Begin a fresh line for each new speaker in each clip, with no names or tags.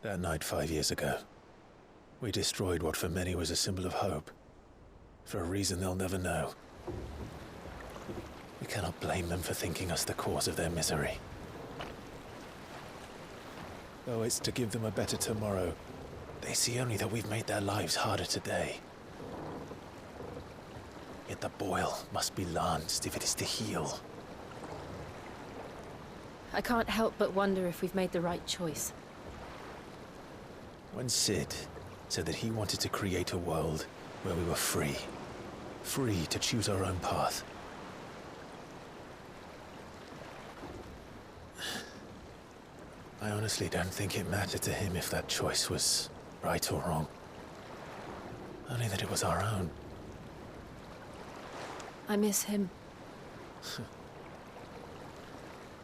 That night 5 years ago, we destroyed what for many was a symbol of hope. For a reason they'll never know. We cannot blame them for thinking us the cause of their misery. Though it's to give them a better tomorrow, they see only that we've made their lives harder today. Yet the boil must be lanced if it is to heal.
I can't help but wonder if we've made the right choice.
When Sid said that he wanted to create a world where we were free. Free to choose our own path. I honestly don't think it mattered to him if that choice was right or wrong. Only that it was our own.
I miss him.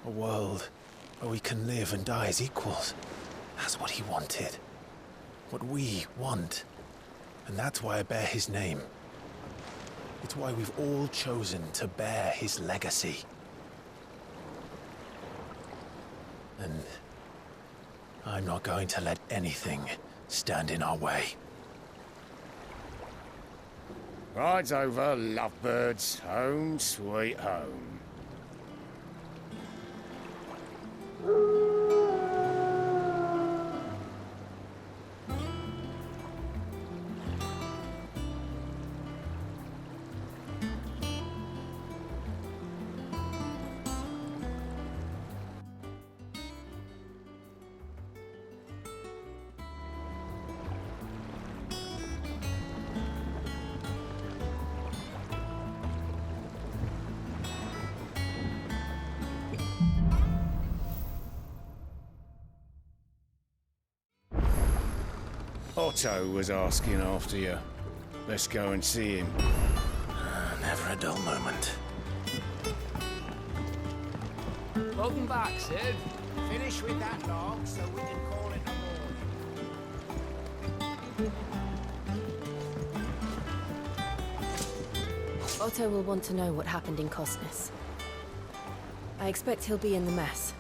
A world where we can live and die as equals. That's what he wanted. What we want. And that's why I bear his name. It's why we've all chosen to bear his legacy. And I'm not going to let anything stand in our way.
Rides over, lovebirds, home sweet home. Otto was asking after you. Let's go and see him.
Never a dull moment.
Welcome back, Sid.
Finish with that log so we can call it a morning.
Otto will want to know what happened in Costness. I expect he'll be in the mess.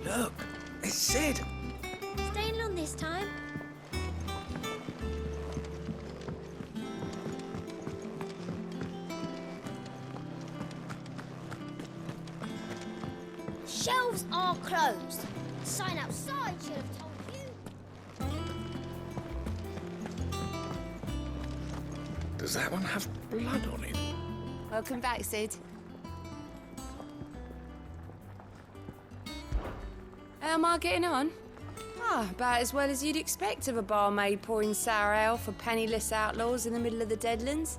Look, it's Sid.
Staying long this time? Shelves are closed. Sign outside should have told you.
Does that one have blood on it?
Welcome back, Sid. How am I getting on? About as well as you'd expect of a barmaid pouring sour ale for penniless outlaws in the middle of the Deadlands.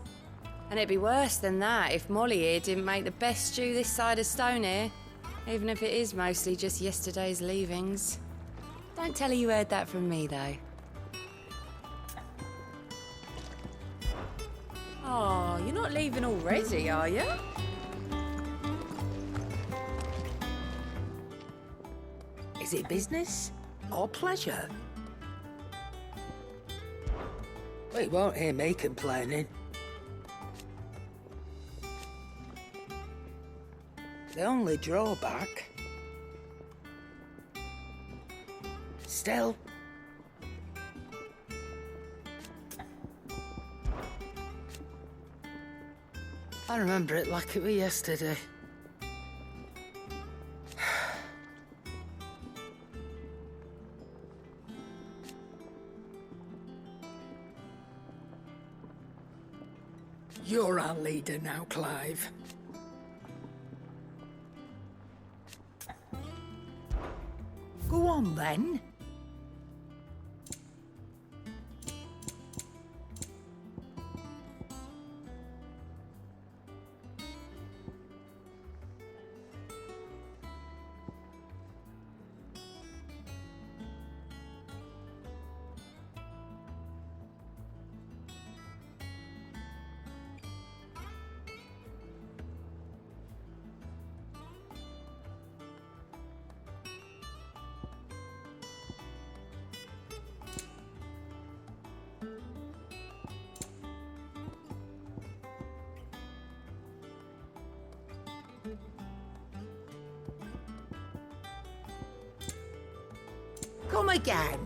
And it'd be worse than that if Molly here didn't make the best stew this side of Stone, even if it is mostly just yesterday's leavings. Don't tell her you heard that from me, though. Oh, you're not leaving already, are you?
Is it business or pleasure? Well, you won't hear me complaining. The only drawback... Still... I remember it like it was yesterday. You're our leader now, Clive. Go on, then. come again.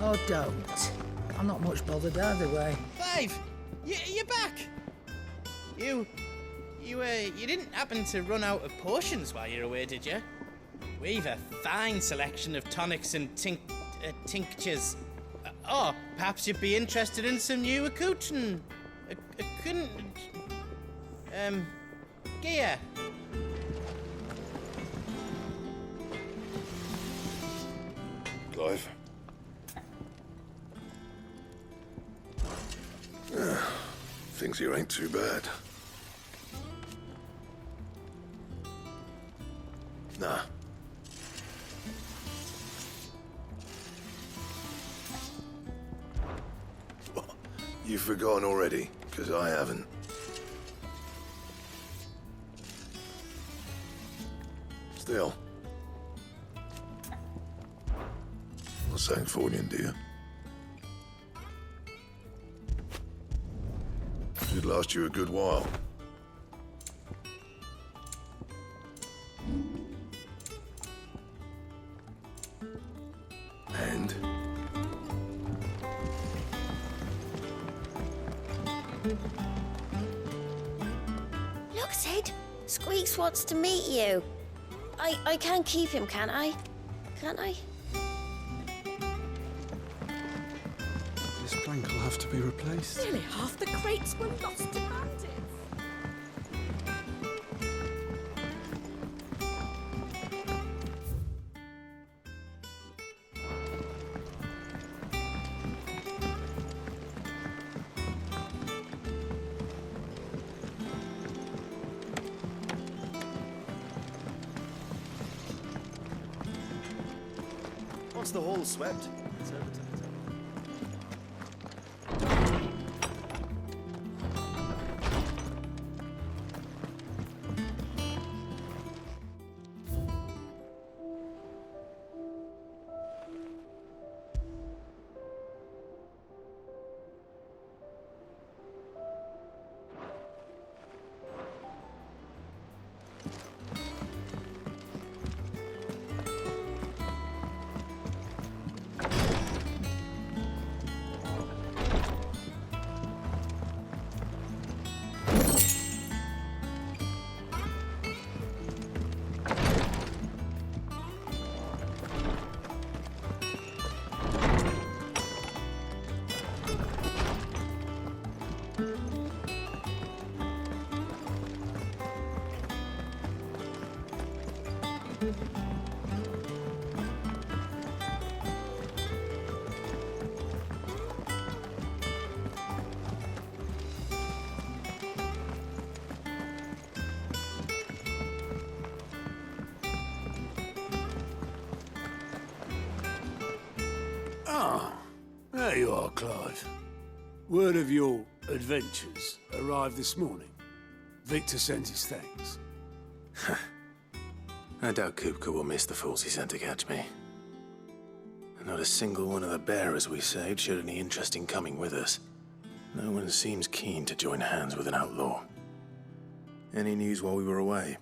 Or don't. I'm not much bothered either way.
Clive, you're back. You didn't happen to run out of potions while you're away, did you? We've a fine selection of tonics and tinctures. Or perhaps you'd be interested in some new gear.
Clive. Things here ain't too bad. Nah. What? You've forgotten already? Because I haven't. Still. Not saying Fordian, do you? Should last you a good while. And?
Look, Sid. Squeaks wants to meet you. I can keep him, can't I? Can't I?
This plank will have to be replaced.
Nearly half the crates were lost to bandits.
Once the hall's swept, it's over to the top.
There you are, Clive. Word of your adventures arrived this morning. Victor sent his thanks.
I doubt Kupka will miss the fools he sent to catch me. Not a single one of the bearers we saved showed any interest in coming with us. No one seems keen to join hands with an outlaw. Any news while we were away?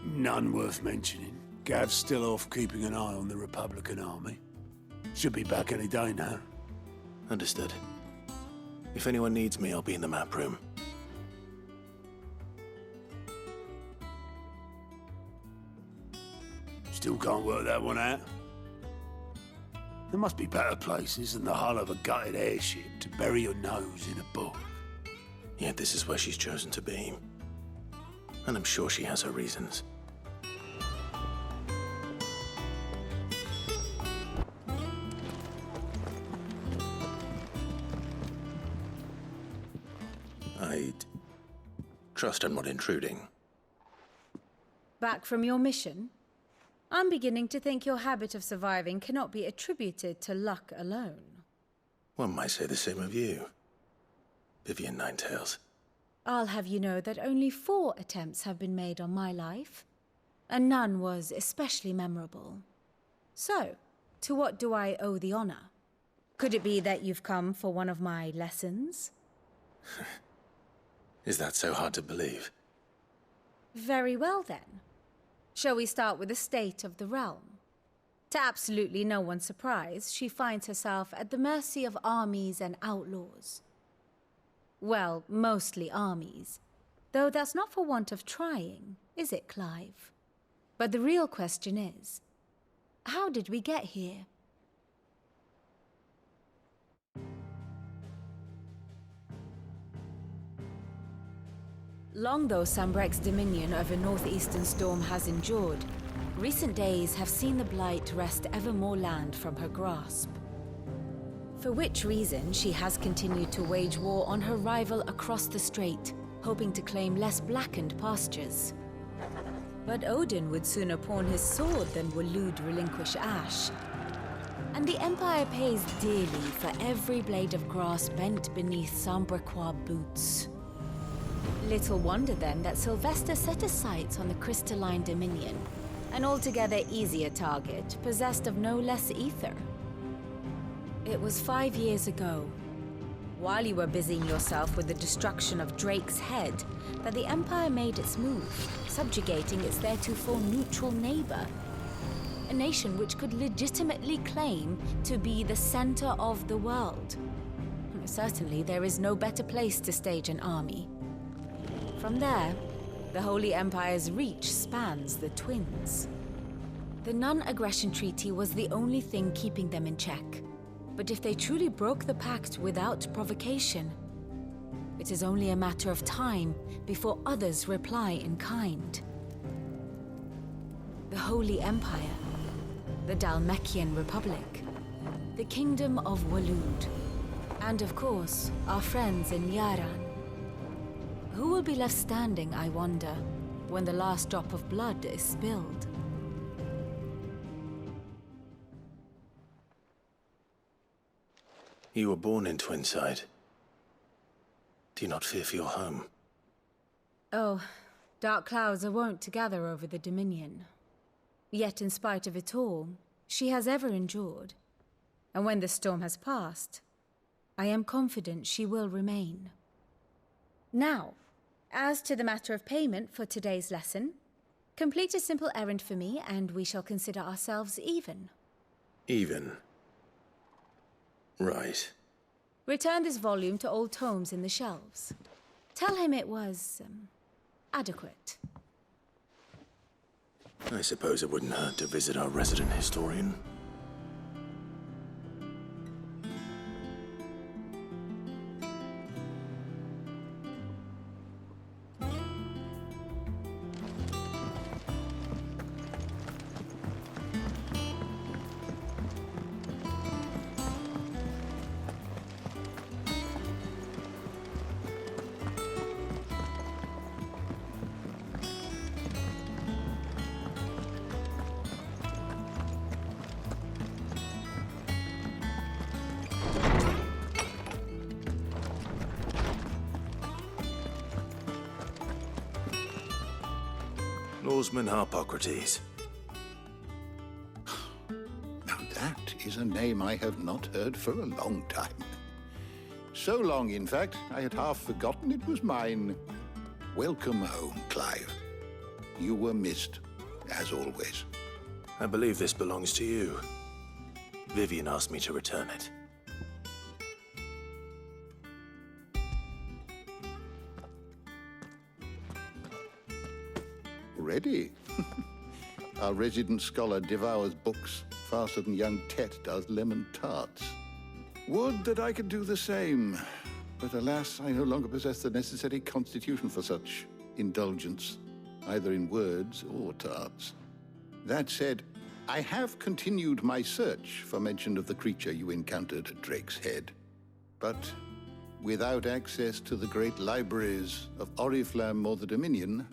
None worth mentioning. Gav's still off keeping an eye on the Republican army. Should be back any day now.
Understood. If anyone needs me, I'll be in the map room.
Still can't work that one out. There must be better places than the hull of a gutted airship to bury your nose in a book.
Yet this is where she's chosen to be. And I'm sure she has her reasons. I'd trust I'm not intruding.
Back from your mission? I'm beginning to think your habit of surviving cannot be attributed to luck alone.
One might say the same of you, Vivian Ninetails.
I'll have you know that only 4 attempts have been made on my life, and none was especially memorable. So, to what do I owe the honor? Could it be that you've come for one of my lessons?
Is that so hard to believe?
Very well then. Shall we start with the state of the realm? To absolutely no one's surprise, she finds herself at the mercy of armies and outlaws. Well, mostly armies. Though that's not for want of trying, is it, Clive? But the real question is, how did we get here? Long though Sambrek's dominion over northeastern Storm has endured, recent days have seen the Blight wrest ever more land from her grasp. For which reason she has continued to wage war on her rival across the strait, hoping to claim less blackened pastures. But Odin would sooner pawn his sword than Waloed relinquish Ash. And the Empire pays dearly for every blade of grass bent beneath Sambrequois boots. Little wonder then that Sylvester set his sights on the crystalline dominion, an altogether easier target, possessed of no less ether. It was 5 years ago, while you were busying yourself with the destruction of Drake's head, that the Empire made its move, subjugating its theretofore neutral neighbor. A nation which could legitimately claim to be the center of the world. Certainly, there is no better place to stage an army. From there, the Holy Empire's reach spans the Twins. The non-aggression treaty was the only thing keeping them in check. But if they truly broke the pact without provocation, it is only a matter of time before others reply in kind. The Holy Empire, the Dhalmekian Republic, the Kingdom of Waloed, and of course, our friends in Yaran. Who will be left standing, I wonder, when the last drop of blood is spilled?
You were born in Twinside. Do you not fear for your home?
Oh, dark clouds are wont to gather over the Dominion. Yet in spite of it all, she has ever endured. And when the storm has passed, I am confident she will remain. Now, as to the matter of payment for today's lesson, complete a simple errand for me and we shall consider ourselves even.
Even? Right.
Return this volume to old tomes in the shelves. Tell him it was, adequate.
I suppose it wouldn't hurt to visit our resident historian. Norseman Harpocrates.
Now that is a name I have not heard for a long time. So long, in fact, I had half forgotten it was mine. Welcome home, Clive. You were missed, as always.
I believe this belongs to you. Vivian asked me to return it.
Ready? Our resident scholar devours books faster than young Tet does lemon tarts. Would that I could do the same. But alas, I no longer possess the necessary constitution for such indulgence, either in words or tarts. That said, I have continued my search for mention of the creature you encountered at Drake's Head. But without access to the great libraries of Oriflamme or the Dominion,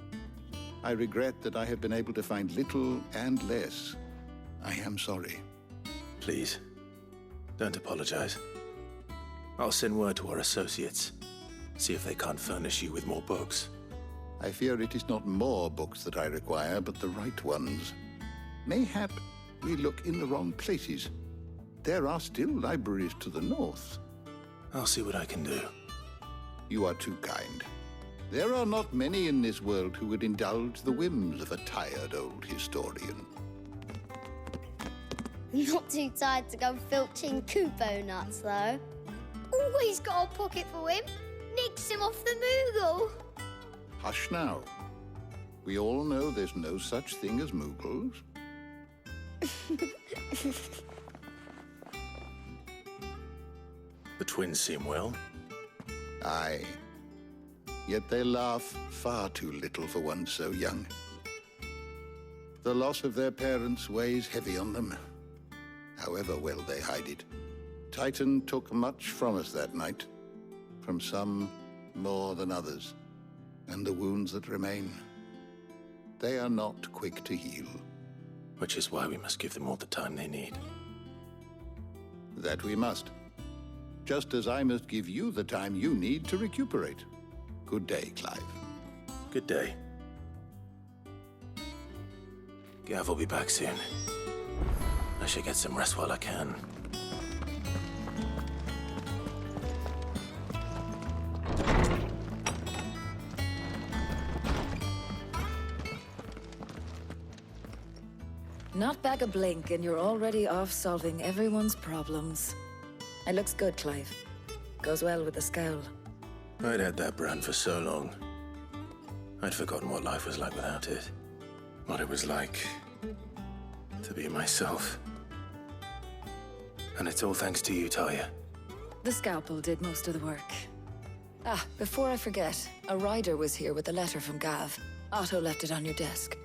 I regret that I have been able to find little and less. I am sorry.
Please, don't apologize. I'll send word to our associates. See if they can't furnish you with more books.
I fear it is not more books that I require, but the right ones. Mayhap we look in the wrong places. There are still libraries to the north.
I'll see what I can do.
You are too kind. There are not many in this world who would indulge the whims of a tired old historian.
Not too tired to go filching Kupo nuts, though. Always got a pocket for him. Nicks him off the Moogle.
Hush now. We all know there's no such thing as Moogles.
The twins seem well.
Aye. Yet they laugh far too little for one so young. The loss of their parents weighs heavy on them, however well they hide it. Titan took much from us that night, from some more than others, and the wounds that remain, they are not quick to heal.
Which is why we must give them all the time they need.
That we must. Just as I must give you the time you need to recuperate. Good day, Clive.
Good day. Gav will be back soon. I should get some rest while I can.
Not back a blink and you're already off solving everyone's problems. It looks good, Clive. Goes well with the scowl.
I'd had that brand for so long. I'd forgotten what life was like without it. What it was like to be myself. And it's all thanks to you, Talia.
The scalpel did most of the work. Ah, before I forget, a rider was here with a letter from Gav. Otto left it on your desk.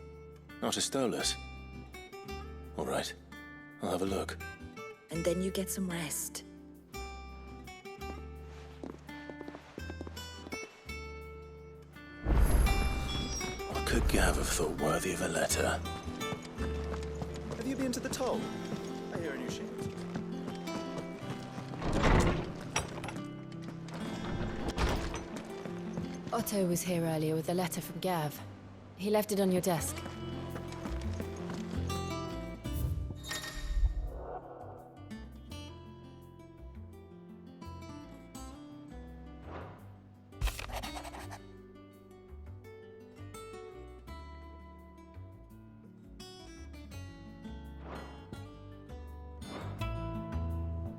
Otto stole us. All right, I'll have a look.
And then you get some rest.
What could Gav have thought worthy of a letter?
Have you been to the toll? I hear a new ship.
Otto was here earlier with a letter from Gav. He left it on your desk.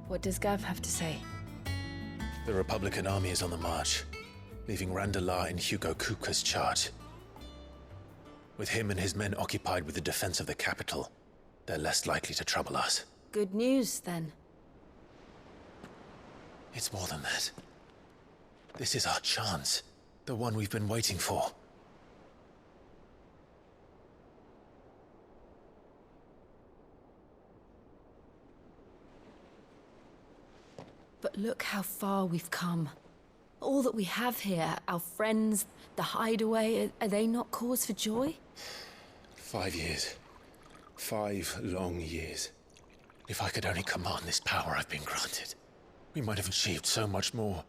What does Gav have to say?
The Republican army is on the march, leaving Randalar in Hugo Kuka's charge. With him and his men occupied with the defense of the capital, they're less likely to trouble us.
Good news, then.
It's more than that. This is our chance, the one we've been waiting for.
But look how far we've come. All that we have here, our friends, the Hideaway, are they not cause for joy?
5 years. 5 long years. If I could only command this power I've been granted, we might have achieved so much more.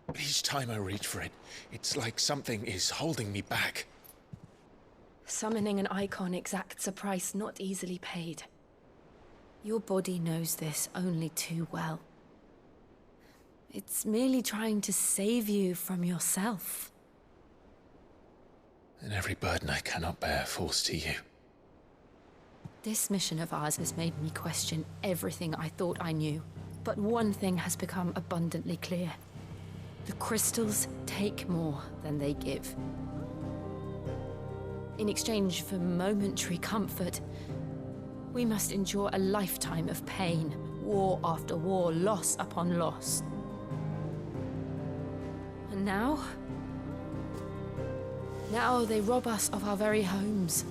But each time I reach for it, it's like something is holding me back.
Summoning an icon exacts a price not easily paid. Your body knows this only too well. It's merely trying to save you from yourself.
And every burden I cannot bear falls to you.
This mission of ours has made me question everything I thought I knew. But one thing has become abundantly clear. The crystals take more than they give. In exchange for momentary comfort, we must endure a lifetime of pain, war after war, loss upon loss. And now they rob us of our very homes,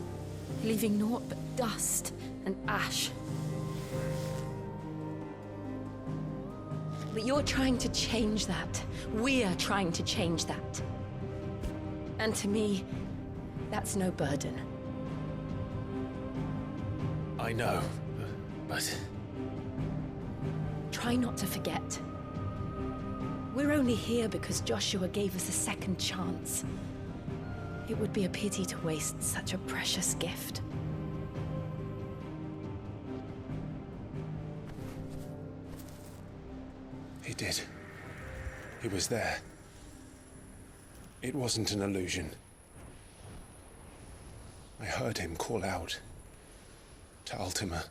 leaving naught but dust and ash. But you're trying to change that. We're trying to change that. And to me, that's no burden.
I know, but...
Try not to forget. We're only here because Joshua gave us a second chance. It would be a pity to waste such a precious gift.
He did. He was there. It wasn't an illusion. I heard him call out to Ultima.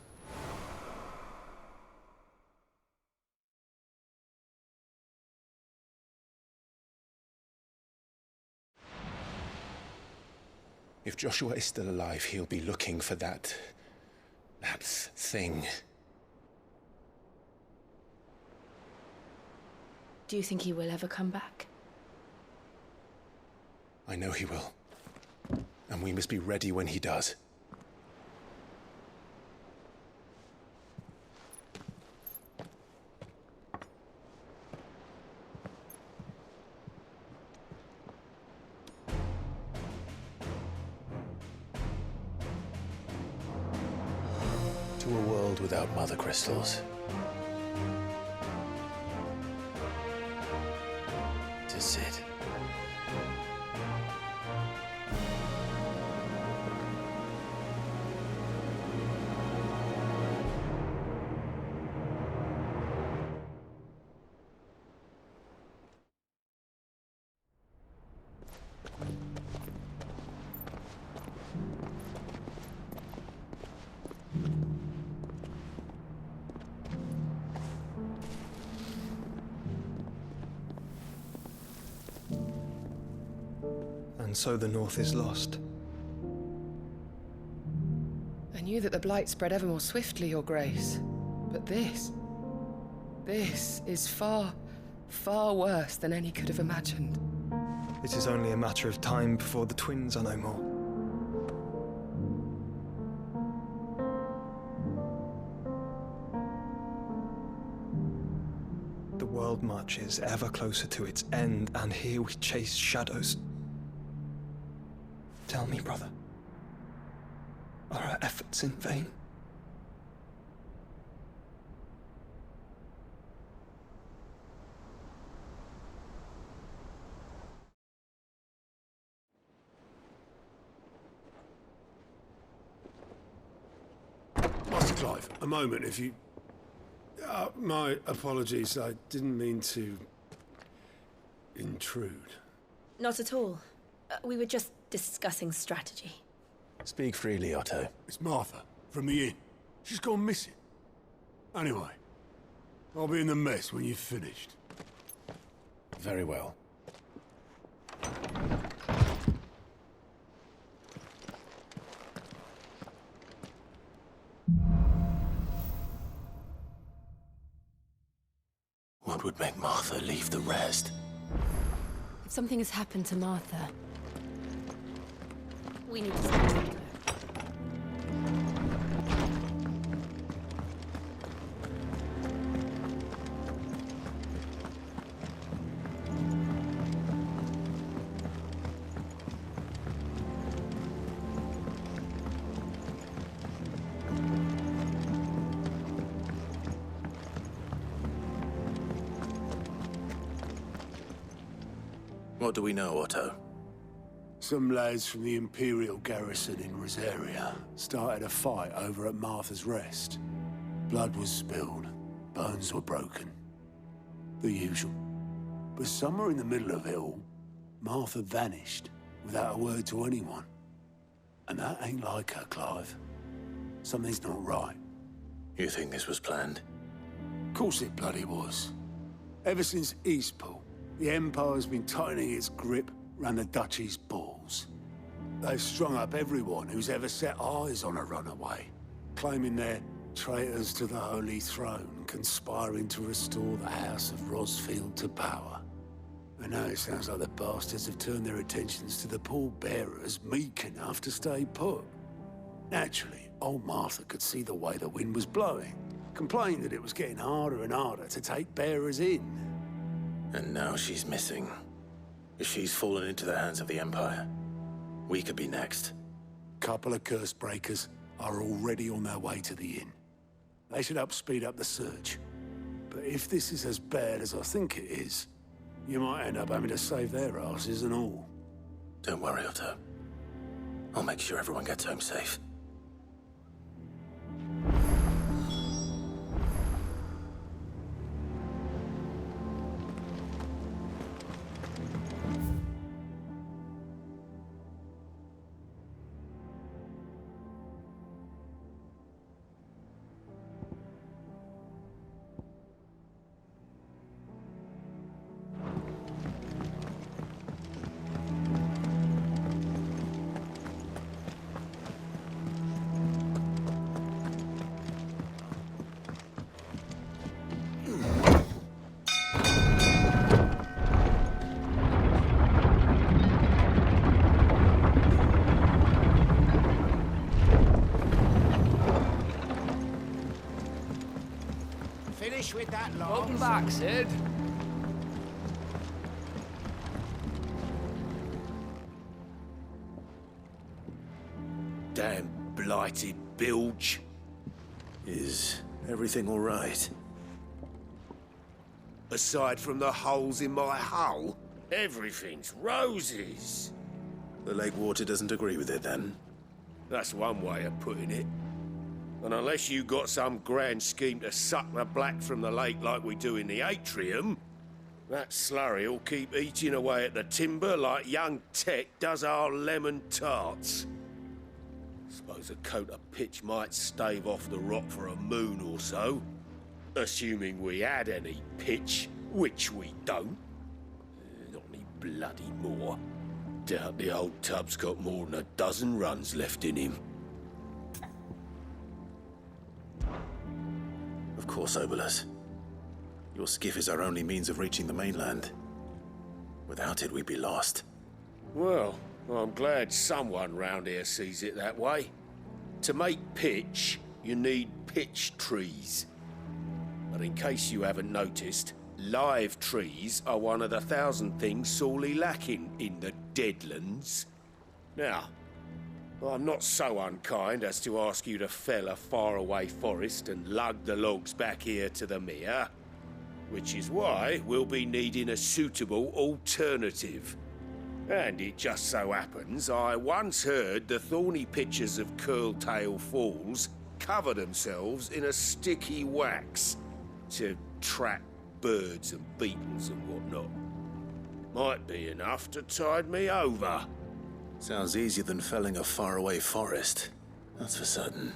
If Joshua is still alive, he'll be looking for that thing.
Do you think he will ever come back?
I know he will. And we must be ready when he does. To a world without mother crystals. To Sid.
And so the North is lost.
I knew that the blight spread ever more swiftly, Your Grace. But this is far, far worse than any could have imagined.
It is only a matter of time before the twins are no more. The world marches ever closer to its end, and here we chase shadows. Tell me, brother, are our efforts in vain?
Master Clive, a moment, if you... my apologies, I didn't mean to... intrude.
Not at all. We were just discussing strategy.
Speak freely, Otto.
It's Martha, from the inn. She's gone missing. Anyway, I'll be in the mess when you've finished.
Very well. What would make Martha leave the rest?
If something has happened to Martha, we need to stop it.
What do we know, Otto?
Some lads from the Imperial garrison in Rosaria started a fight over at Martha's Rest. Blood was spilled, bones were broken. The usual. But somewhere in the middle of it all, Martha vanished without a word to anyone. And that ain't like her, Clive. Something's not right.
You think this was planned?
Of course it bloody was. Ever since Eastpool, the Empire's been tightening its grip round the Duchy's balls. They've strung up everyone who's ever set eyes on a runaway, claiming they're traitors to the Holy Throne, conspiring to restore the House of Rosfield to power. And now it sounds like the bastards have turned their attentions to the pallbearers meek enough to stay put. Naturally, old Martha could see the way the wind was blowing, complained that it was getting harder and harder to take bearers in.
And now she's missing. If she's fallen into the hands of the Empire, we could be next.
Couple of curse breakers are already on their way to the inn. They should help speed up the search. But if this is as bad as I think it is, you might end up having to save their asses and all.
Don't worry, Otto. I'll make sure everyone gets home safe.
Welcome back, Sid.
Damn blighted bilge. Is everything all right?
Aside from the holes in my hull, everything's roses.
The lake water doesn't agree with it, then?
That's one way of putting it. And unless you got some grand scheme to suck the black from the lake like we do in the atrium, that slurry'll keep eating away at the timber like young Tech does our lemon tarts. Suppose a coat of pitch might stave off the rot for a moon or so. Assuming we had any pitch, which we don't. Not any bloody more. Doubt the old tub's got more than a dozen runs left in him.
Of course, Obolus. Your skiff is our only means of reaching the mainland. Without it, we'd be lost.
Well, I'm glad someone round here sees it that way. To make pitch, you need pitch trees. But in case you haven't noticed, live trees are one of the 1,000 things sorely lacking in the Deadlands. Now, I'm not so unkind as to ask you to fell a faraway forest and lug the logs back here to the mere, which is why we'll be needing a suitable alternative. And it just so happens I once heard the thorny pitchers of Curltail Falls cover themselves in a sticky wax to trap birds and beetles and whatnot. Might be enough to tide me over.
Sounds easier than felling a faraway forest. That's for certain.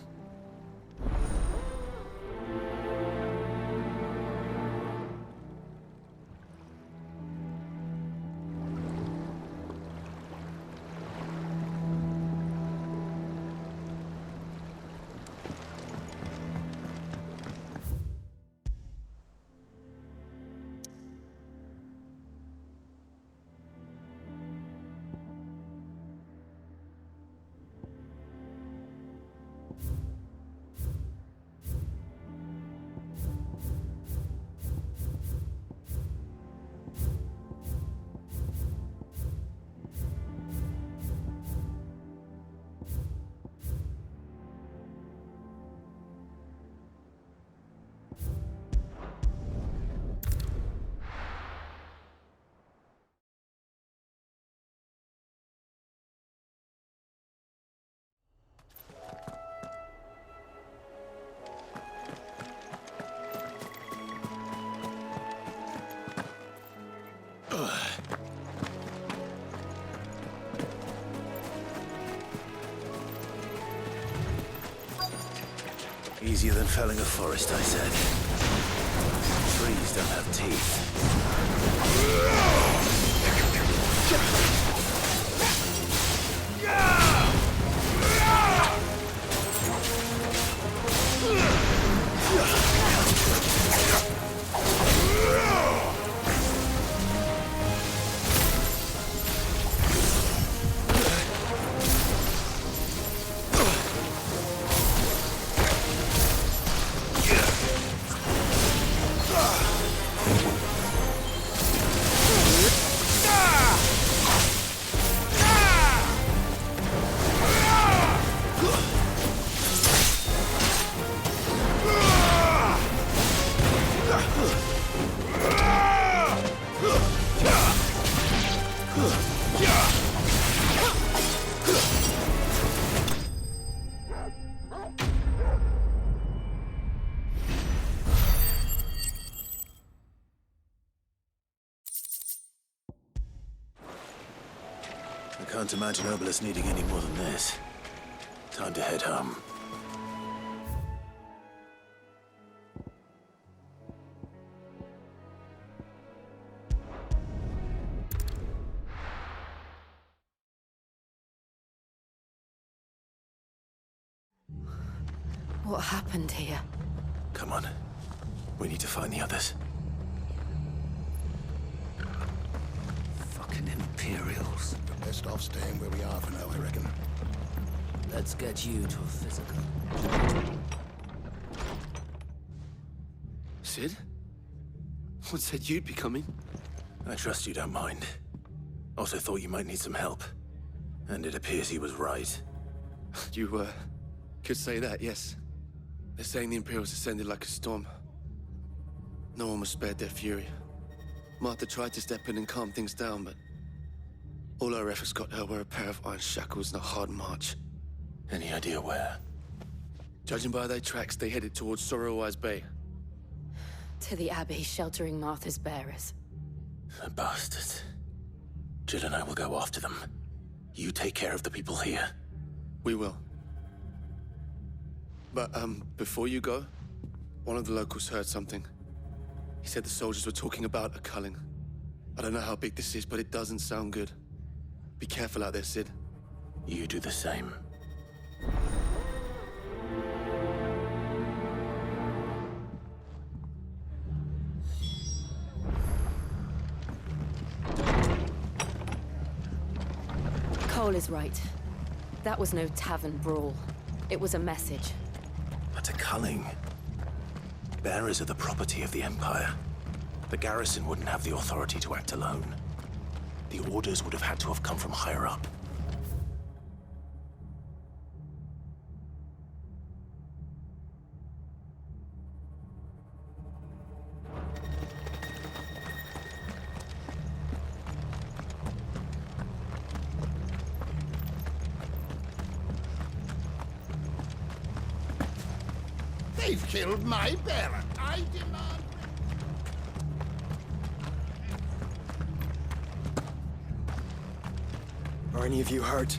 Easier than felling a forest, I said. Trees don't have teeth. I can't imagine Obolus needing any more than this. Time to head home.
What happened here?
Come on. We need to find the others.
Fucking Imperials.
We're best off staying where we are for now, I reckon.
Let's get you to a physical.
Sid?
Someone said you'd be coming.
I trust you don't mind. Also thought you might need some help. And it appears he was right.
You, could say that, yes. They're saying the Imperials descended like a storm. No one was spared their fury. Martha tried to step in and calm things down, but all our efforts got her were a pair of iron shackles and a hard march.
Any idea where?
Judging by their tracks, they headed towards Sorrowwise Bay.
To the Abbey, sheltering Martha's bearers.
The bastards. Jill and I will go after them. You take care of the people here.
We will. But, before you go, one of the locals heard something. He said the soldiers were talking about a culling. I don't know how big this is, but it doesn't sound good. Be careful out there, Sid.
You do the same.
Cole is right. That was no tavern brawl. It was a message.
But a culling. Bearers are the property of the Empire. The garrison wouldn't have the authority to act alone. The orders would have had to have come from higher up.
They've killed my bearer. I demand...
Are any of you hurt?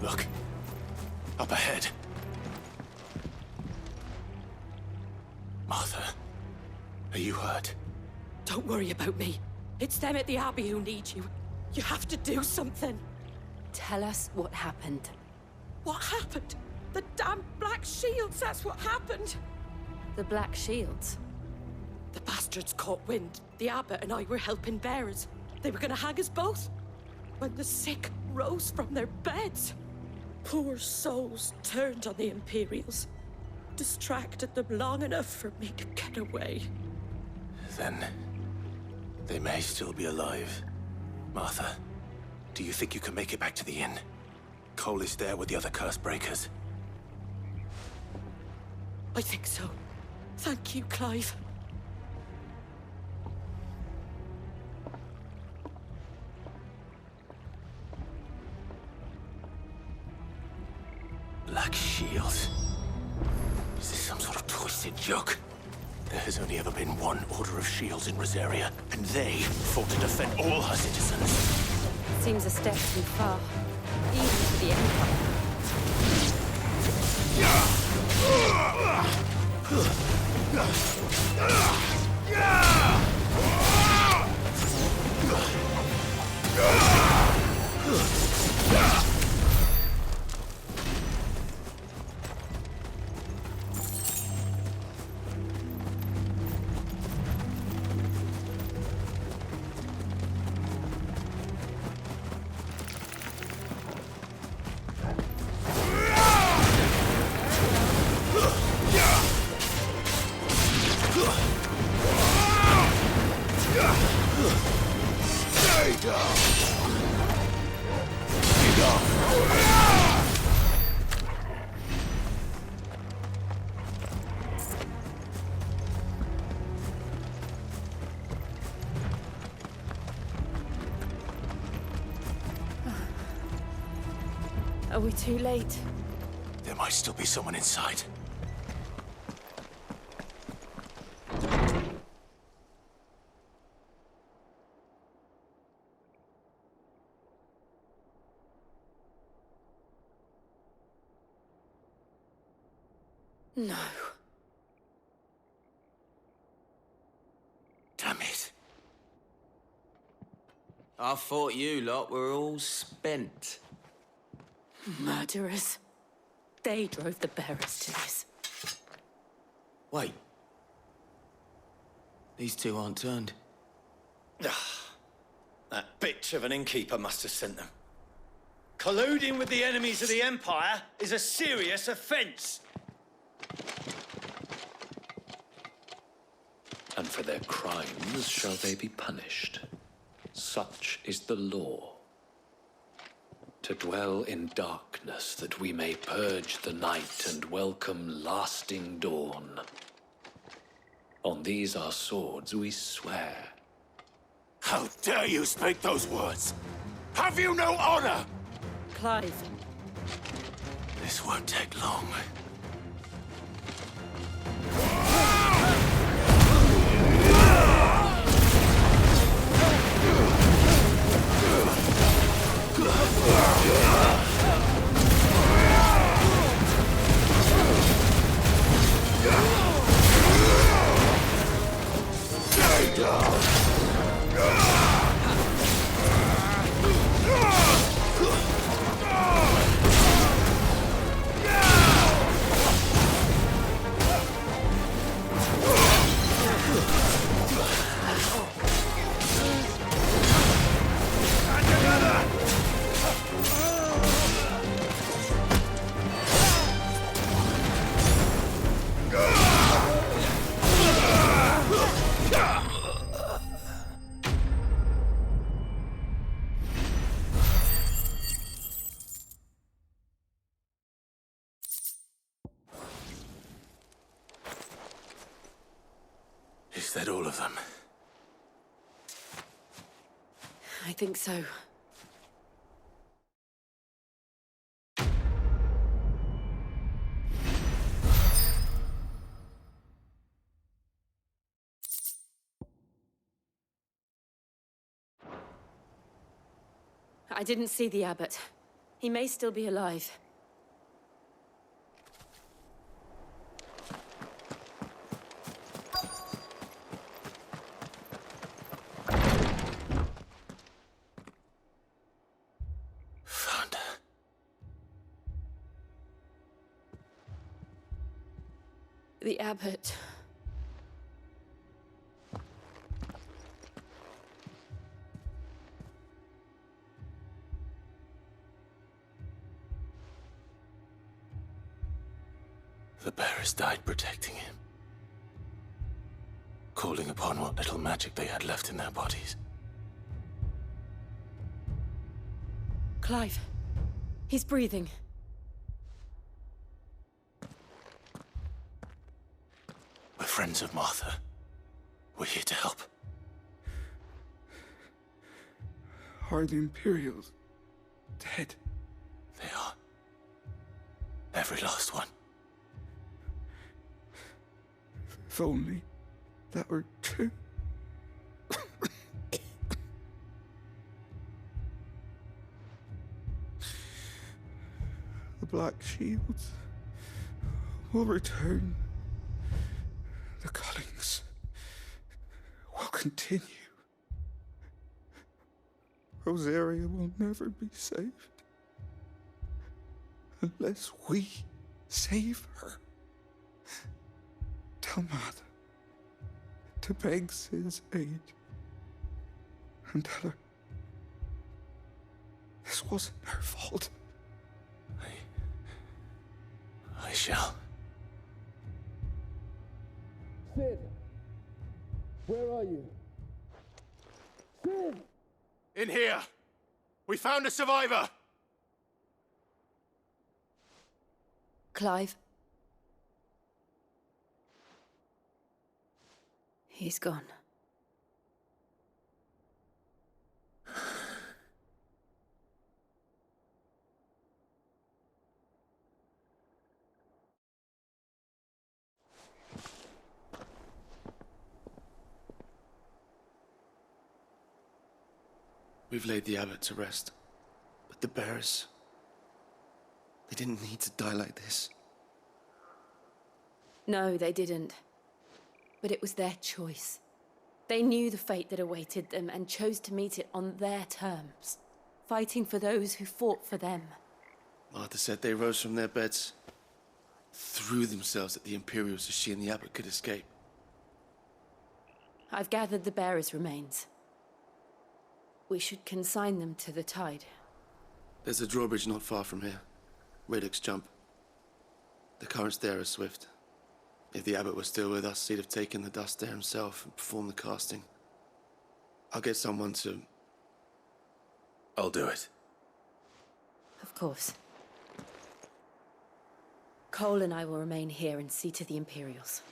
Look. Up ahead. Martha, are you hurt?
Don't worry about me. It's them at the Abbey who need you. You have to do something.
Tell us what happened.
What happened? The damn Black Shields, that's what happened.
The Black Shields?
The bastards caught wind. The abbot and I were helping bearers. They were gonna hang us both. When the sick rose from their beds, poor souls turned on the Imperials. Distracted them long enough for me to get away.
Then they may still be alive. Martha, do you think you can make it back to the inn? Cole is there with the other curse breakers.
I think so. Thank you, Clive.
Black Shields? Is this some sort of twisted joke? There has only ever been one Order of Shields in Rosaria, and they fought to defend all her citizens.
Seems a step too far, even for the Empire. Are we too late?
There might still be someone inside.
No.
Damn it.
I thought you lot were all spent.
Murderers. They drove the bearers to this.
Wait. These two aren't turned.
That bitch of an innkeeper must have sent them. Colluding with the enemies of the Empire is a serious offense.
And for their crimes shall they be punished. Such is the law. To dwell in darkness that we may purge the night and welcome lasting dawn. On these our swords we swear.
How dare you speak those words? Have you no honor?
Clive.
This won't take long. Is that all of them?
I think so. I didn't see the abbot. He may still be alive. The abbot.
The bearers died protecting him. Calling upon what little magic they had left in their bodies.
Clive. He's breathing.
We're friends of Martha. We're here to help.
Are the Imperials dead?
They are. Every last one.
If only that were true. The Black Shields will return. The Cullings will continue. Rosaria will never be saved unless we save her. Tell Martha to beg Sid's aid and tell her this wasn't her fault.
I shall.
Sid! Where are you? Sid!
In here! We found a survivor!
Clive. He's gone.
We've laid the abbot to rest. But the bearers... they didn't need to die like this.
No, they didn't. But it was their choice. They knew the fate that awaited them and chose to meet it on their terms, fighting for those who fought for them.
Martha said they rose from their beds, threw themselves at the Imperials so she and the abbot could escape.
I've gathered the bearers' remains. We should consign them to the tide.
There's a drawbridge not far from here. Radix Jump. The currents there are swift. If the abbot was still with us, he'd have taken the dust there himself and performed the casting. I'll get someone to...
I'll do it.
Of course. Cole and I will remain here and see to the Imperials.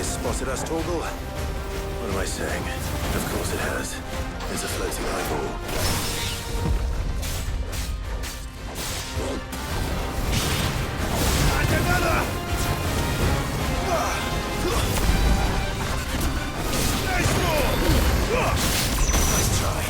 Spotted us, Torgal? What am I saying? Of course it has. It's a floating eyeball. Nice try.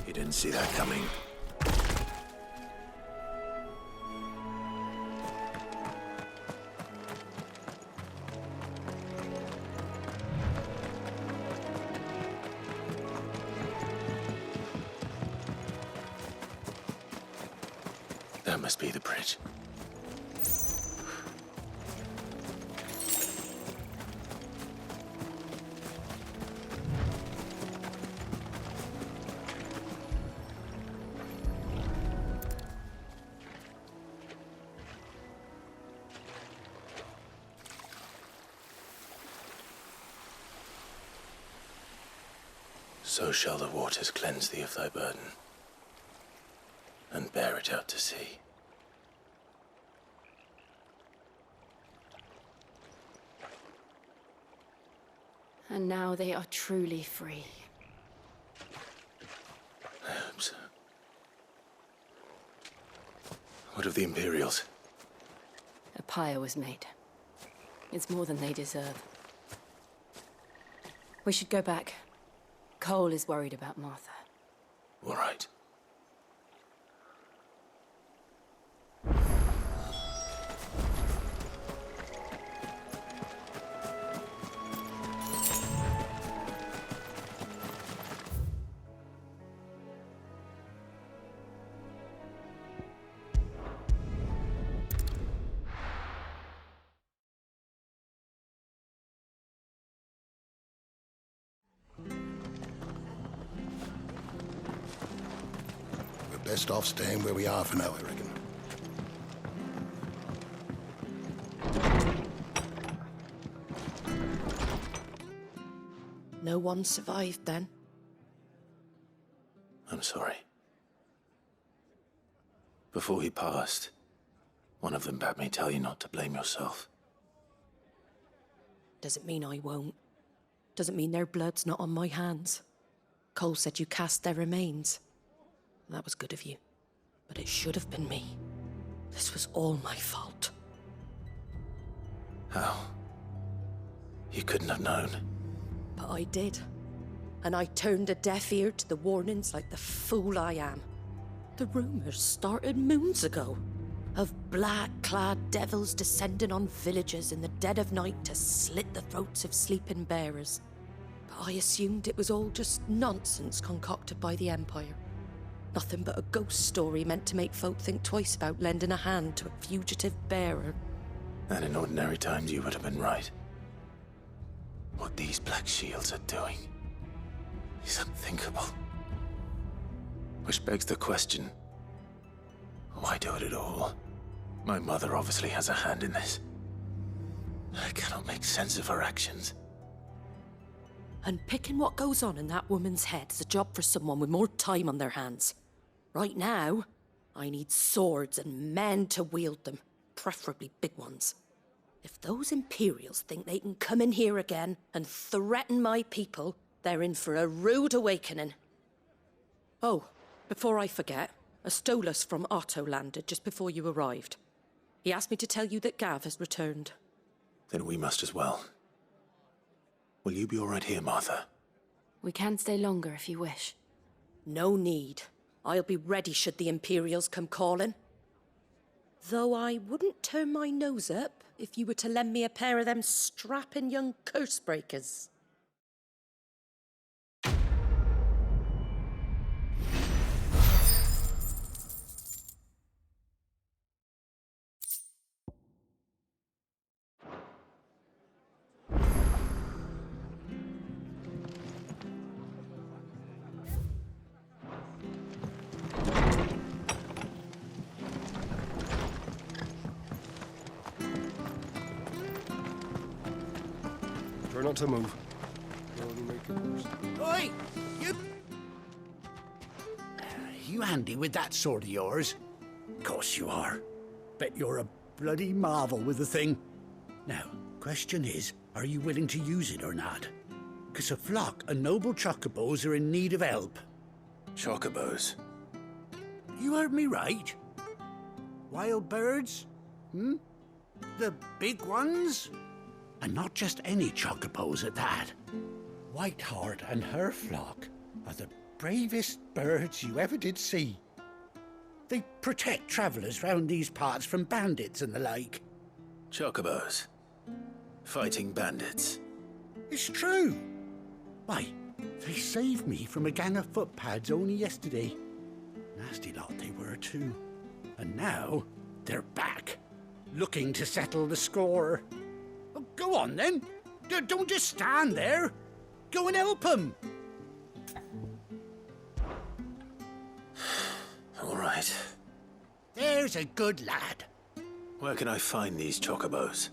You didn't see that coming. That must be the bridge. So shall the waters cleanse thee of thy burden, and bear it out to sea.
And now they are truly free.
I hope so. What of the Imperials?
A pyre was made. It's more than they deserve. We should go back. Cole is worried about Martha.
All right.
Best off staying where we are for now, I reckon.
No one survived then?
I'm sorry. Before he passed, one of them bade me tell you not to blame yourself.
Doesn't mean I won't. Doesn't mean their blood's not on my hands. Cole said you cast their remains. That was good of you. But it should have been me. This was all my fault.
How? You couldn't have known.
But I did. And I turned a deaf ear to the warnings like the fool I am. The rumors started moons ago. Of black-clad devils descending on villages in the dead of night to slit the throats of sleeping bearers. But I assumed it was all just nonsense concocted by the Empire. Nothing but a ghost story meant to make folk think twice about lending a hand to a fugitive bearer.
And in ordinary times you would have been right. What these Black Shields are doing is unthinkable. Which begs the question, why do it at all? My mother obviously has a hand in this. I cannot make sense of her actions.
And picking what goes on in that woman's head is a job for someone with more time on their hands. Right now, I need swords and men to wield them, preferably big ones. If those Imperials think they can come in here again and threaten my people, they're in for a rude awakening. Oh, before I forget, a Stolas from Otto landed just before you arrived. He asked me to tell you that Gav has returned.
Then we must as well. Will you be all right here, Martha?
We can stay longer if you wish.
No need. I'll be ready should the Imperials come calling. Though I wouldn't turn my nose up if you were to lend me a pair of them strapping young curse-breakers.
Prefer not to move. It'll only make it worse.
Oi! You handy with that sword of yours? Course you are. Bet you're a bloody marvel with the thing. Now, question is, are you willing to use it or not? 'Cause a flock of noble chocobos are in need of help.
Chocobos?
You heard me right. Wild birds? The big ones? And not just any chocobos at that. Whiteheart and her flock are the bravest birds you ever did see. They protect travellers round these parts from bandits and the like.
Chocobos? Fighting bandits?
It's true. Why, they saved me from a gang of footpads only yesterday. Nasty lot they were too. And now they're back, looking to settle the score. Oh, go on then. Don't just stand there. Go and help them.
All right.
There's a good lad.
Where can I find these chocobos?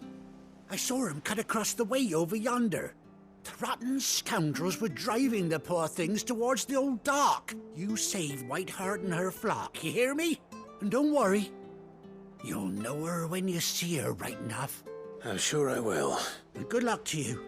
I saw him cut across the way over yonder. The rotten scoundrels were driving the poor things towards the old dock. You save Whiteheart and her flock, you hear me? And don't worry. You'll know her when you see her, right enough.
I'm sure I will.
And good luck to you.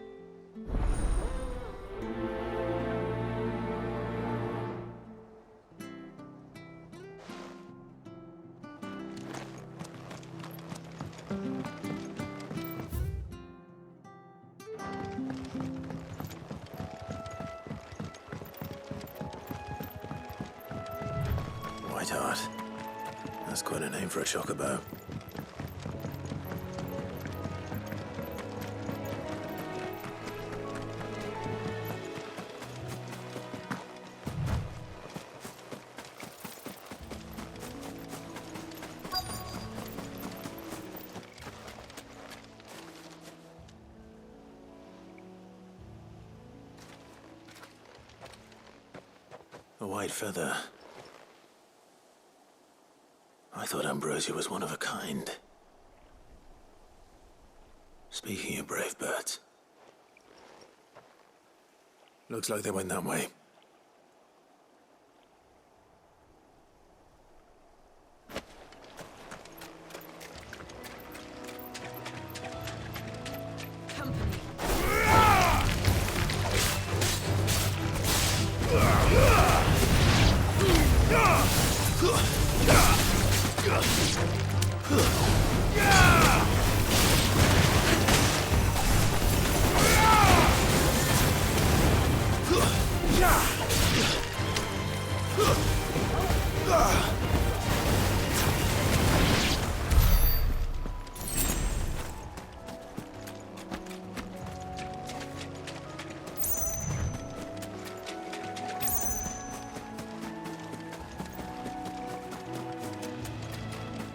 Whiteheart. That's quite a name for a chocobo. A white feather. I thought Ambrosia was one of a kind. Speaking of brave birds. Looks like they went that way.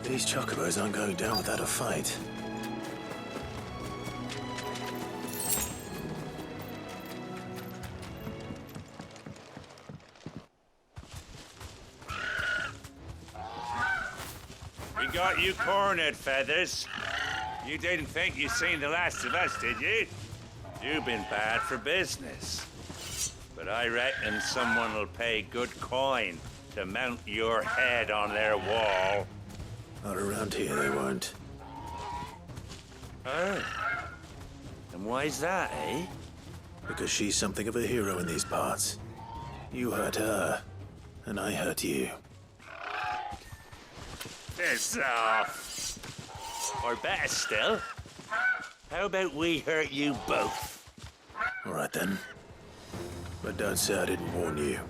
These chocobos aren't going down without a fight.
We got you cornered, Feathers. You didn't think you'd seen the last of us, did you? You've been bad for business. But I reckon someone will pay good coin to mount your head on their wall.
Not around here, they won't.
Oh. And why's that, eh?
Because she's something of a hero in these parts. You hurt her, and I hurt you.
Piss off. Or better still, how about we hurt you both?
All right then. But don't say I didn't warn you.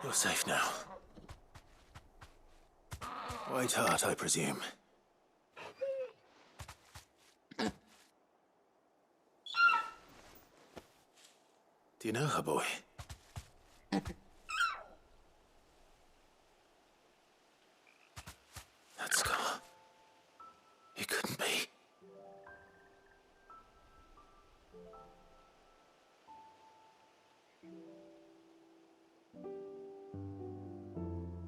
You're safe now. White Hart, I presume. Do you know her, boy? That scar. It couldn't be.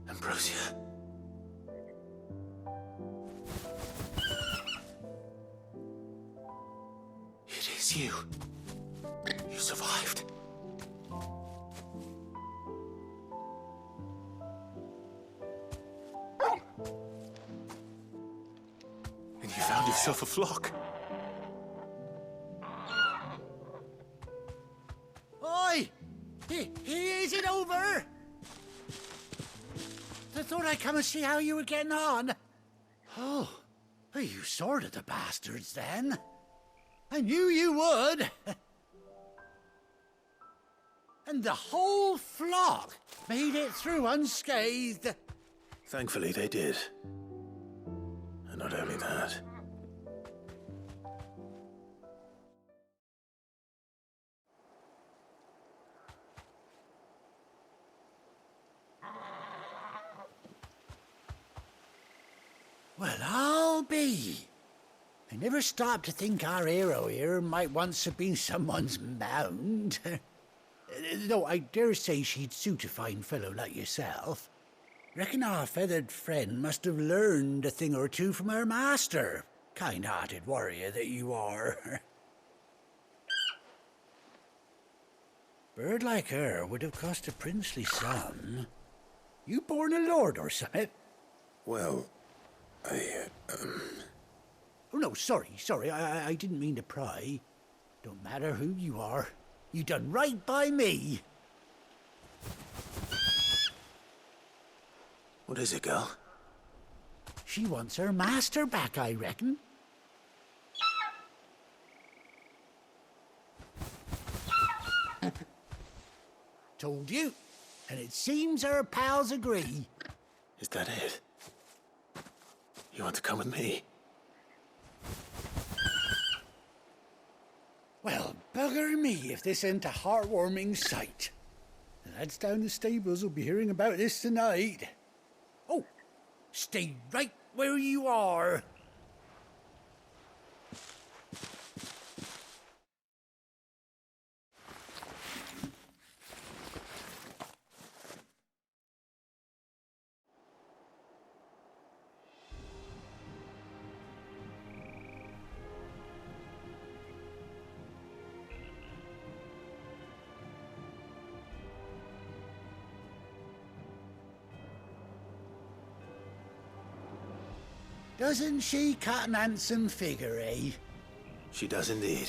Ambrosia. It is you. You survived. And you found yourself a flock.
Oi! Is it over? I thought I'd come and see how you were getting on. Oh, you sorted the bastards then. I knew you would. And the whole flock made it through unscathed.
Thankfully, they did. And not only that.
Well, I'll be. I never stopped to think our hero here might once have been someone's mound. Though I dare say she'd suit a fine fellow like yourself. Reckon our feathered friend must have learned a thing or two from her master. Kind-hearted warrior that you are. Bird like her would have cost a princely sum. You born a lord or something?
Well,
Oh, no, sorry. I didn't mean to pry. Don't matter who you are. You done right by me.
What is it, girl?
She wants her master back, I reckon. Told you. And it seems her pals agree.
Is that it? You want to come with me?
Well, bugger me if this ain't a heartwarming sight. The lads down the stables will be hearing about this tonight. Oh, stay right where you are. Doesn't she cut an handsome figure, eh?
She does indeed.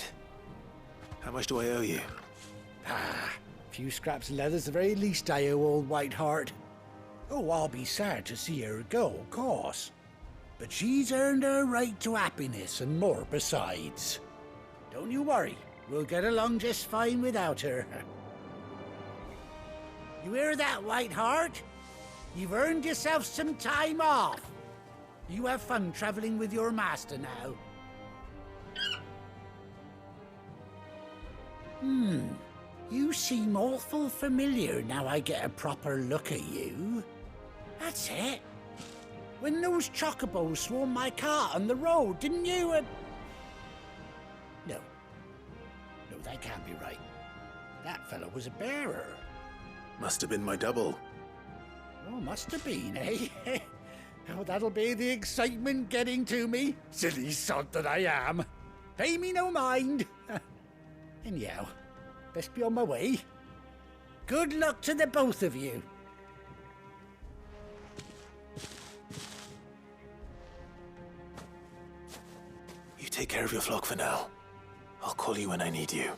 How much do I owe you?
A few scraps of leather's the very least I owe old Whiteheart. Oh, I'll be sad to see her go, of course. But she's earned her right to happiness and more besides. Don't you worry, we'll get along just fine without her. You hear that, Whiteheart? You've earned yourself some time off. You have fun traveling with your master now. You seem awful familiar now I get a proper look at you. That's it. When those chocobos swarmed my cart on the road, didn't you? No, that can't be right. That fellow was a bearer.
Must have been my double.
Oh, must have been, eh? Oh, that'll be the excitement getting to me. Silly sod that I am. Pay me no mind. Anyhow, best be on my way. Good luck to the both of you.
You take care of your flock for now. I'll call you when I need you.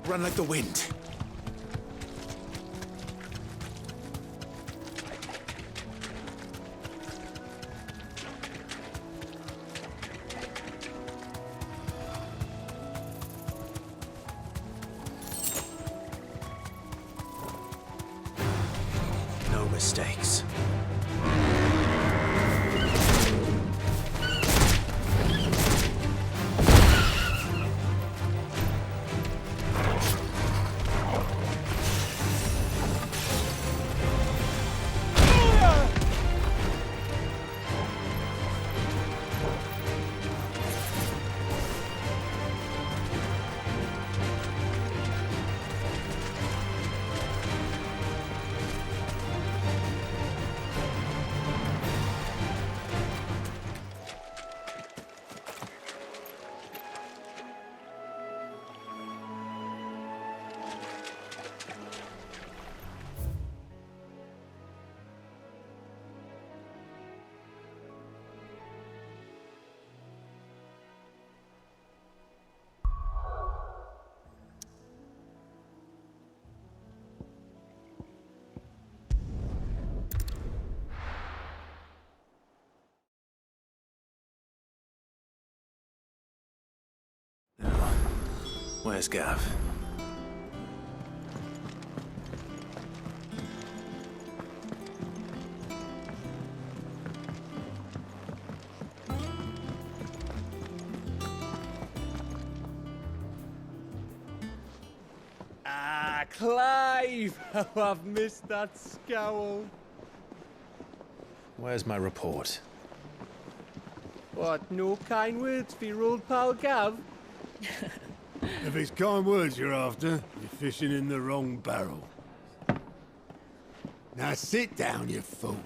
Run like the wind. No mistakes. Where's Gav?
Ah, Clive! How I've missed that scowl.
Where's my report?
What, no kind words for your old pal Gav?
If it's kind words you're after, you're fishing in the wrong barrel. Now sit down, you fool.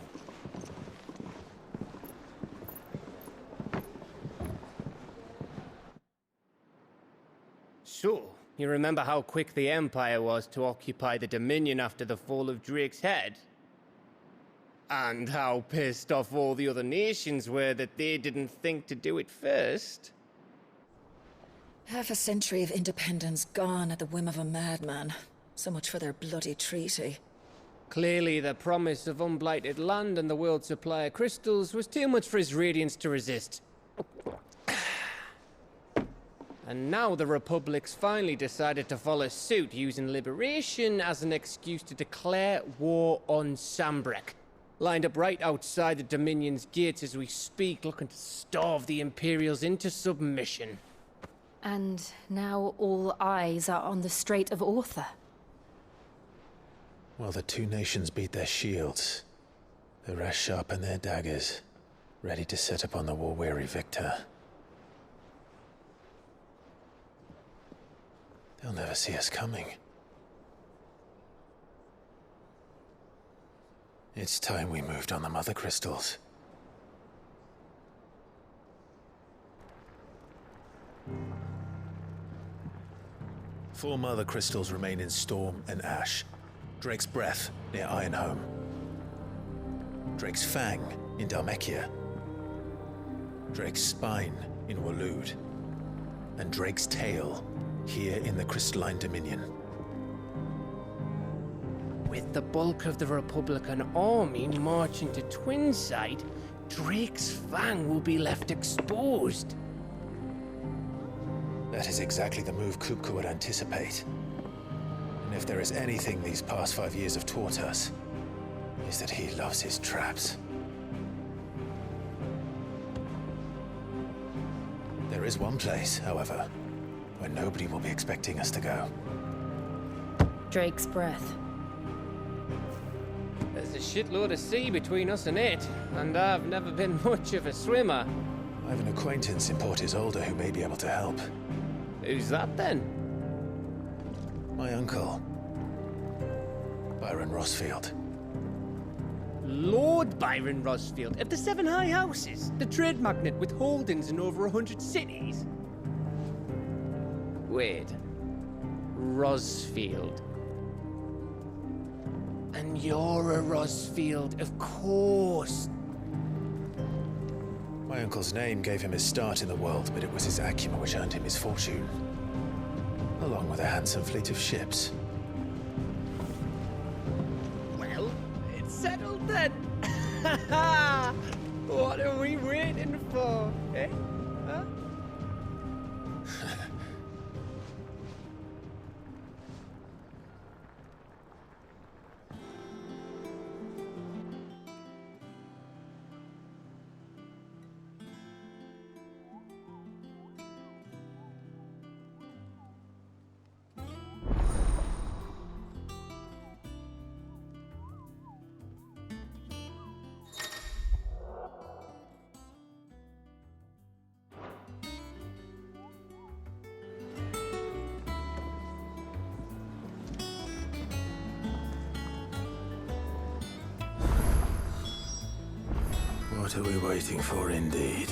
So, you remember how quick the Empire was to occupy the Dominion after the fall of Drake's head? And how pissed off all the other nations were that they didn't think to do it first?
Half a century of independence gone at the whim of a madman. So much for their bloody treaty.
Clearly, the promise of unblighted land and the world's supply of crystals was too much for his radiance to resist. And now the Republic's finally decided to follow suit, using liberation as an excuse to declare war on Sambrek. Lined up right outside the Dominion's gates as we speak, looking to starve the Imperials into submission.
And now all eyes are on the Strait of Author.
Well, the two nations beat their shields. The rest sharpen their daggers, ready to set upon the war-weary victor. They'll never see us coming. It's time we moved on the Mother Crystals. Four Mother Crystals remain in Storm and Ash. Drake's Breath near Ironhome. Drake's Fang in Dhalmekia. Drake's Spine in Waloed. And Drake's Tail here in the Crystalline Dominion.
With the bulk of the Republican army marching to Twinside, Drake's Fang will be left exposed.
That is exactly the move Kupka would anticipate. And if there is anything these past 5 years have taught us, is that he loves his traps. There is one place, however, where nobody will be expecting us to go.
Drake's Breath.
There's a shitload of sea between us and it, and I've never been much of a swimmer.
I have an acquaintance in Port Isolde who may be able to help.
Who's that then?
My uncle, Byron Rossfield.
Lord Byron Rossfield of the Seven High Houses, the trade magnate with holdings in over 100 cities. Wait, Rossfield. And you're a Rossfield, of course.
My uncle's name gave him his start in the world, but it was his acumen which earned him his fortune. A along with a handsome fleet of ships.
Well, it's settled then. What are we waiting for, eh? Huh?
What are we waiting for, indeed?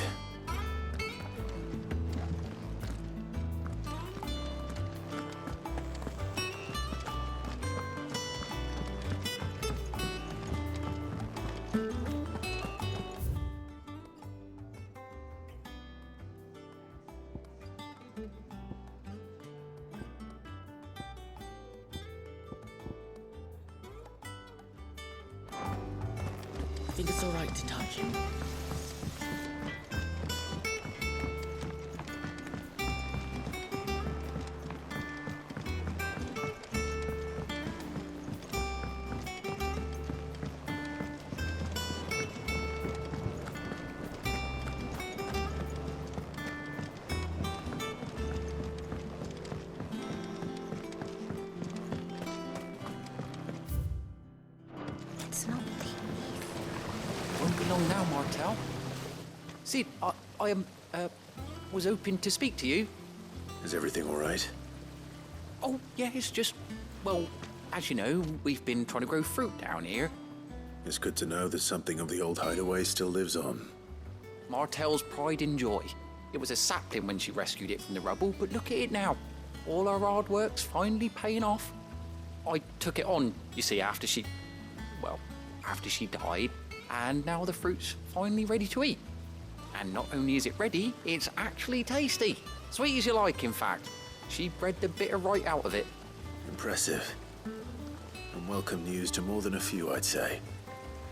I think it's all right to touch him.
It's not
Won't be long now, Martel. Sid, I was hoping to speak to you.
Is everything all right?
Oh, yeah, it's just, well, as you know, we've been trying to grow fruit down here.
It's good to know that something of the old Hideaway still lives on.
Martel's pride and joy. It was a sapling when she rescued it from the rubble, but look at it now. All our hard work's finally paying off. I took it on, you see, after she died, and now the fruit's finally ready to eat. And not only is it ready, it's actually tasty. Sweet as you like, in fact. She bred the bitter right out of it.
Impressive. And welcome news to more than a few, I'd say.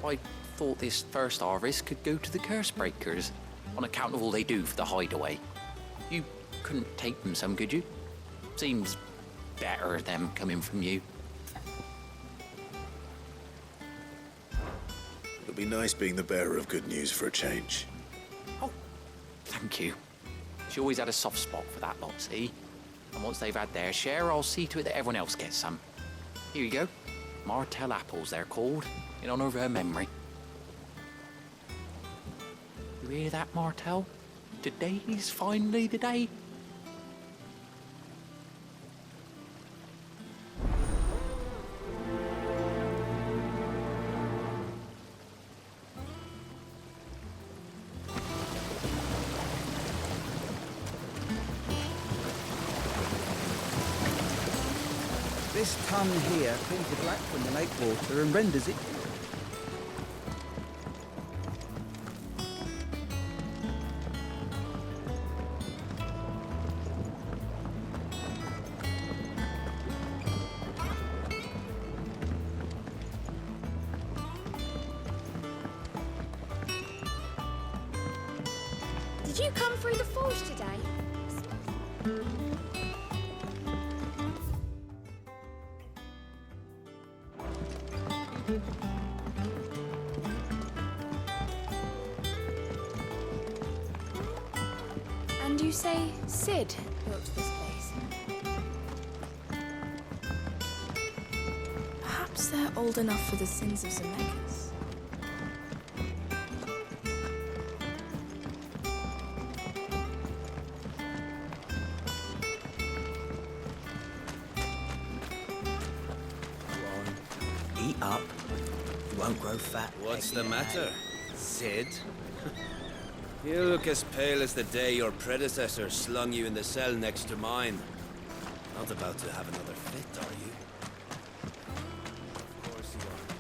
I thought this first harvest could go to the curse breakers, on account of all they do for the Hideaway. You couldn't take them some, could you? Seems better them coming from you.
It'll be nice being the bearer of good news for a change.
Oh, thank you. She always had a soft spot for that lot, see? And once they've had their share, I'll see to it that everyone else gets some. Here you go. Martel apples, they're called, in honor of her memory. You hear that, Martel? Today's finally the day.
This ton here pulls the black from the lake water and renders it.
Did you come through the forge today?
And you say Sid built this place? Perhaps they're old enough for the sins of Zemeckis.
Eat up. You won't grow fat.
What's the matter, Sid? You look as pale as the day your predecessor slung you in the cell next to mine. Not about to have another fit, are you? Of course you aren't.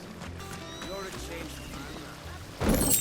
You're a changed man now.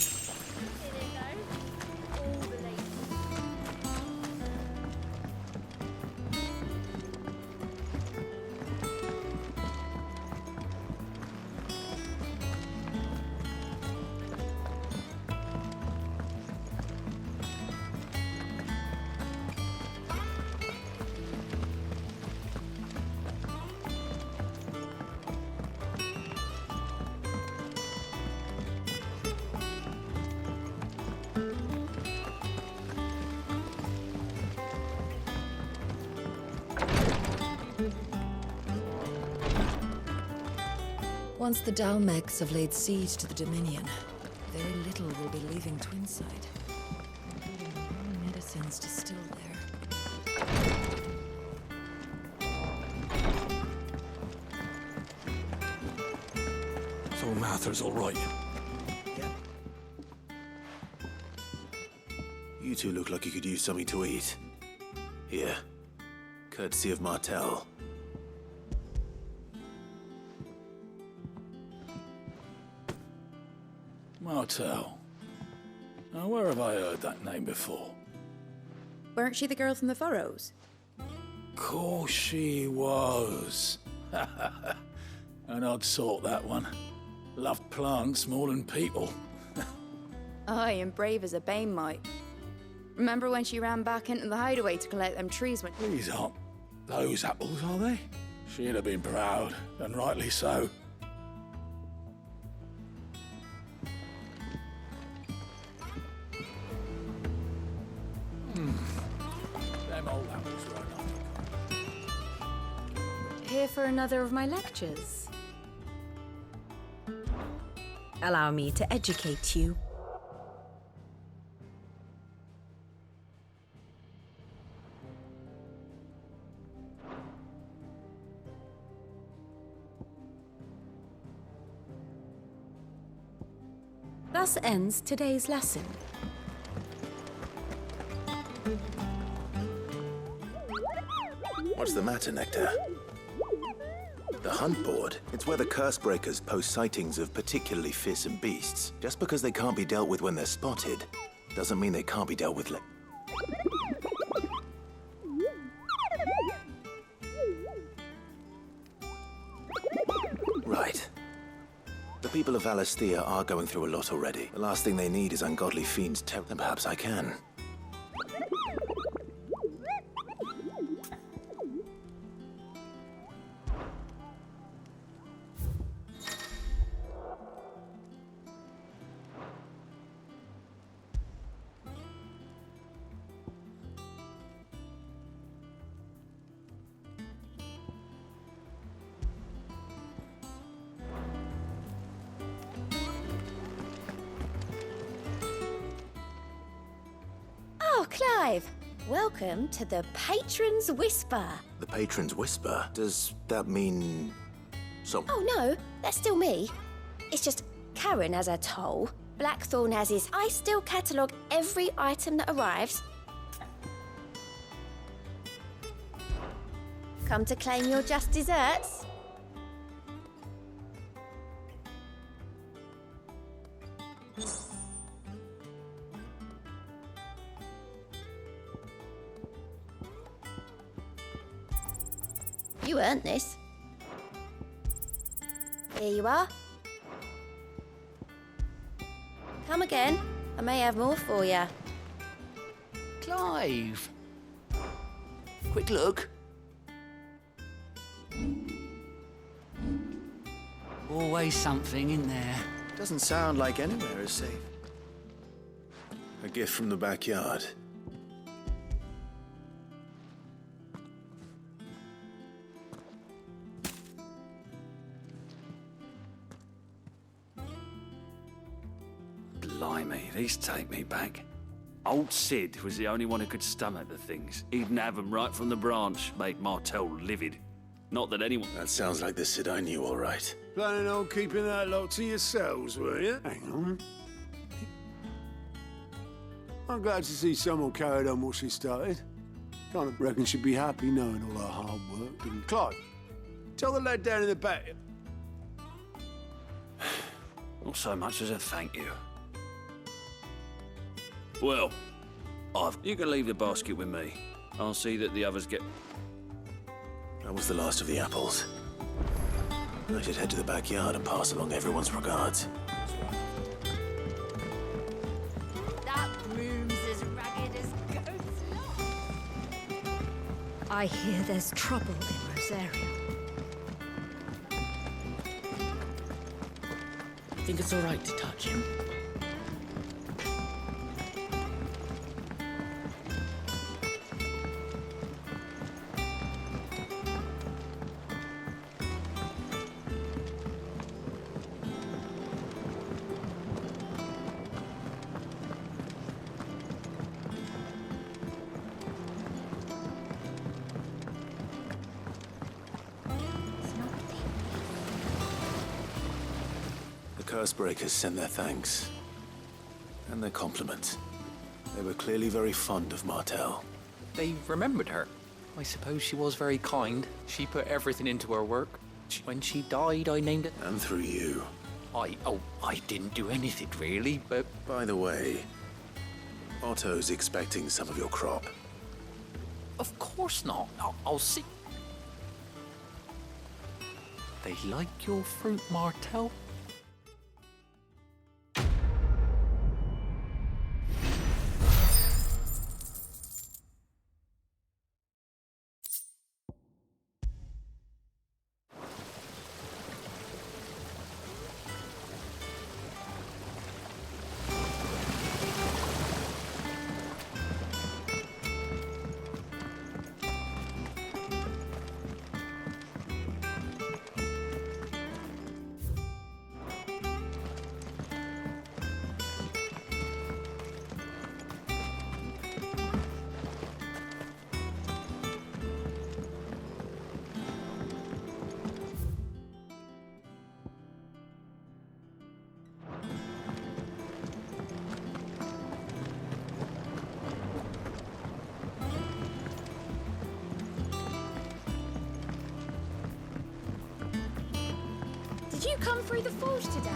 Once the Dalmegs have laid siege to the Dominion, very little will be leaving Twinside. Including more medicines distilled there.
So Mather's all right. You two look like you could use something to eat. Here. Courtesy of Martel.
Martel. Now, where have I heard that name before?
Weren't she the girl from the Furrows?
Course she was. An odd sort, that one. Loved plants more than people.
Aye, and brave as a bane might. Remember when she ran back into the hideaway to collect them trees when—
These aren't those apples, are they? She'd have been proud, and rightly so. Them old apples were enough.
Here for another of my lectures.
Allow me to educate you. Thus ends today's lesson.
What's the matter, Nectar? The hunt board? It's where the curse breakers post sightings of particularly fearsome beasts. Just because they can't be dealt with when they're spotted, doesn't mean they can't be dealt with later. Right. The people of Valisthea are going through a lot already. The last thing they need is ungodly fiends terror. Then perhaps I can.
Oh, Clive! Welcome to the Patron's Whisper.
The Patron's Whisper? Does that mean...
Oh no, that's still me. It's just Karen has her toll, Blackthorn has his... I still catalogue every item that arrives. Come to claim your just desserts? You earned this. Here you are. Come again. I may have more for you.
Clive! Quick look.
Always something in there.
Doesn't sound like anywhere is safe.
A gift from the backyard.
Blimey, these take me back. Old Sid was the only one who could stomach the things. He'd have them right from the branch, made Martel livid. Not that anyone...
That sounds like the Sid I knew, all right.
Planning on keeping that lot to yourselves, were you? Hang on. I'm glad to see someone carried on what she started. Kind of reckon she'd be happy knowing all her hard work. And Clive, tell the lad down in the back.
Not so much as a thank you. Well, you can leave the basket with me. I'll see that the others get...
That was the last of the apples. I should head to the backyard and pass along everyone's regards.
That room's as ragged as goat's. I hear there's trouble in Rosaria.
Think it's all right to touch him?
Firstbreakers sent their thanks. And their compliments. They were clearly very fond of Martell.
They remembered her. I suppose she was very kind. She put everything into her work. When she died, I named it.
And through you.
I didn't do anything really, but...
By the way, Otto's expecting some of your crop.
Of course not. I'll see. They like your fruit, Martell?
Did you come through the forge today?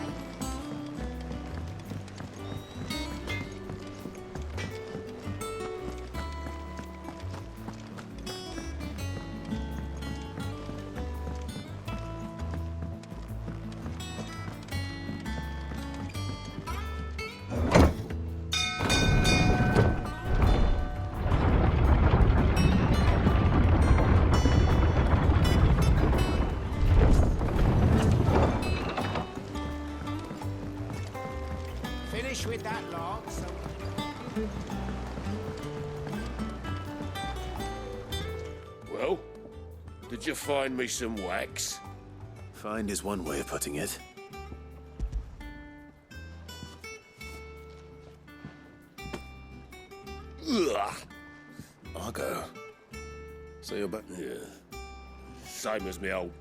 With that log, so...
Well, did you find me some wax?
Find is one way of putting it.
Ugh.
I'll go. So you're back?
Yeah. Same as me old